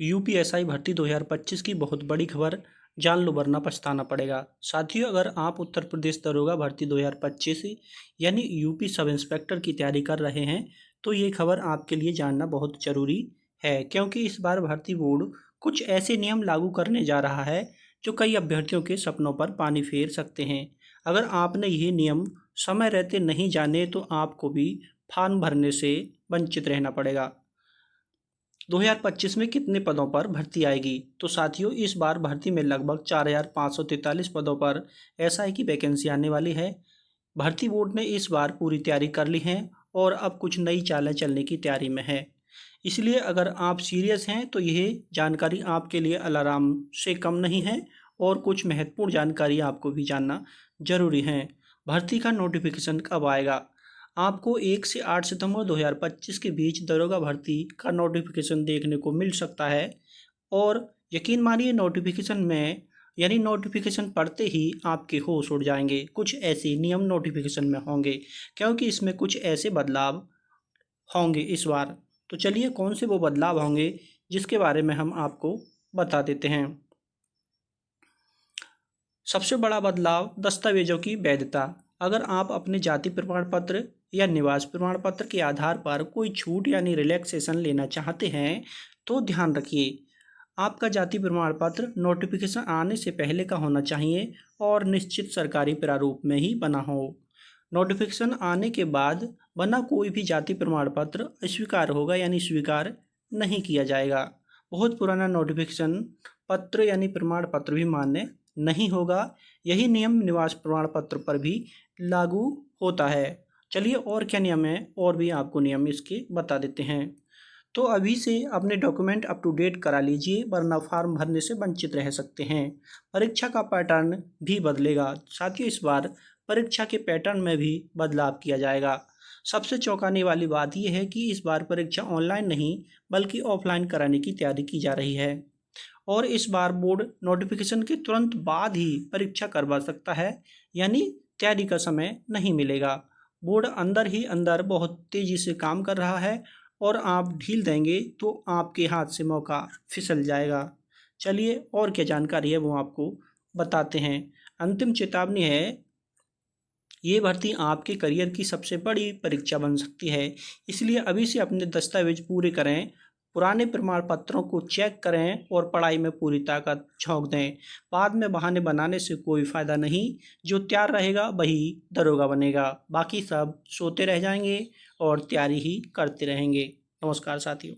UPSI भर्ती 2025 की बहुत बड़ी खबर, जान लो वरना पछताना पड़ेगा। साथियों, अगर आप उत्तर प्रदेश दरोगा भर्ती 2025 यानी यूपी सब इंस्पेक्टर की तैयारी कर रहे हैं, तो ये खबर आपके लिए जानना बहुत ज़रूरी है, क्योंकि इस बार भर्ती बोर्ड कुछ ऐसे नियम लागू करने जा रहा है जो कई अभ्यर्थियों के सपनों पर पानी फेर सकते हैं। अगर आपने ये नियम समय रहते नहीं जाने तो आपको भी फॉर्म भरने से वंचित रहना पड़ेगा। 2025 में कितने पदों पर भर्ती आएगी? तो साथियों, इस बार भर्ती में लगभग 4,543 पदों पर एसआई की वैकेंसी आने वाली है। भर्ती बोर्ड ने इस बार पूरी तैयारी कर ली है और अब कुछ नई चालें चलने की तैयारी में है। इसलिए अगर आप सीरियस हैं तो यह जानकारी आपके लिए अलार्म से कम नहीं है और कुछ महत्वपूर्ण जानकारी आपको भी जानना जरूरी है। भर्ती का नोटिफिकेशन कब आएगा? आपको 1 से 8 सितंबर 2025 के बीच दरोगा भर्ती का नोटिफिकेशन देखने को मिल सकता है और यकीन मानिए नोटिफिकेशन में यानी नोटिफिकेशन पढ़ते ही आपके होश उड़ जाएंगे। कुछ ऐसे नियम नोटिफिकेशन में होंगे क्योंकि इसमें कुछ ऐसे बदलाव होंगे इस बार। तो चलिए कौन से वो बदलाव होंगे जिसके बारे में हम आपको बता देते हैं। सबसे बड़ा बदलाव दस्तावेजों की वैधता। अगर आप अपने जाति प्रमाण पत्र या निवास प्रमाण पत्र के आधार पर कोई छूट यानी रिलैक्सेशन लेना चाहते हैं तो ध्यान रखिए, आपका जाति प्रमाण पत्र नोटिफिकेशन आने से पहले का होना चाहिए और निश्चित सरकारी प्रारूप में ही बना हो। नोटिफिकेशन आने के बाद बना कोई भी जाति प्रमाण पत्र अस्वीकार होगा यानी स्वीकार नहीं किया जाएगा। बहुत पुराना नोटिफिकेशन पत्र यानी प्रमाण पत्र भी मान्य नहीं होगा। यही नियम निवास प्रमाण पत्र पर भी लागू होता है। चलिए और क्या नियम है और भी आपको नियम इसके बता देते हैं। तो अभी से अपने डॉक्यूमेंट अप टू डेट करा लीजिए वरना फॉर्म भरने से वंचित रह सकते हैं। परीक्षा का पैटर्न भी बदलेगा। साथियों, इस बार परीक्षा के पैटर्न में भी बदलाव किया जाएगा। सबसे चौंकाने वाली बात यह है कि इस बार परीक्षा ऑनलाइन नहीं बल्कि ऑफलाइन कराने की तैयारी की जा रही है और इस बार बोर्ड नोटिफिकेशन के तुरंत बाद ही परीक्षा करवा सकता है, यानी तैयारी का समय नहीं मिलेगा। बोर्ड अंदर ही अंदर बहुत तेज़ी से काम कर रहा है और आप ढील देंगे तो आपके हाथ से मौका फिसल जाएगा। चलिए और क्या जानकारी है वो आपको बताते हैं। अंतिम चेतावनी है, ये भर्ती आपके करियर की सबसे बड़ी परीक्षा बन सकती है, इसलिए अभी से अपने दस्तावेज पूरे करें, पुराने प्रमाण पत्रों को चेक करें और पढ़ाई में पूरी ताकत झोंक दें। बाद में बहाने बनाने से कोई फ़ायदा नहीं। जो तैयार रहेगा वही दरोगा बनेगा, बाकी सब सोते रह जाएंगे और तैयारी ही करते रहेंगे। नमस्कार साथियों।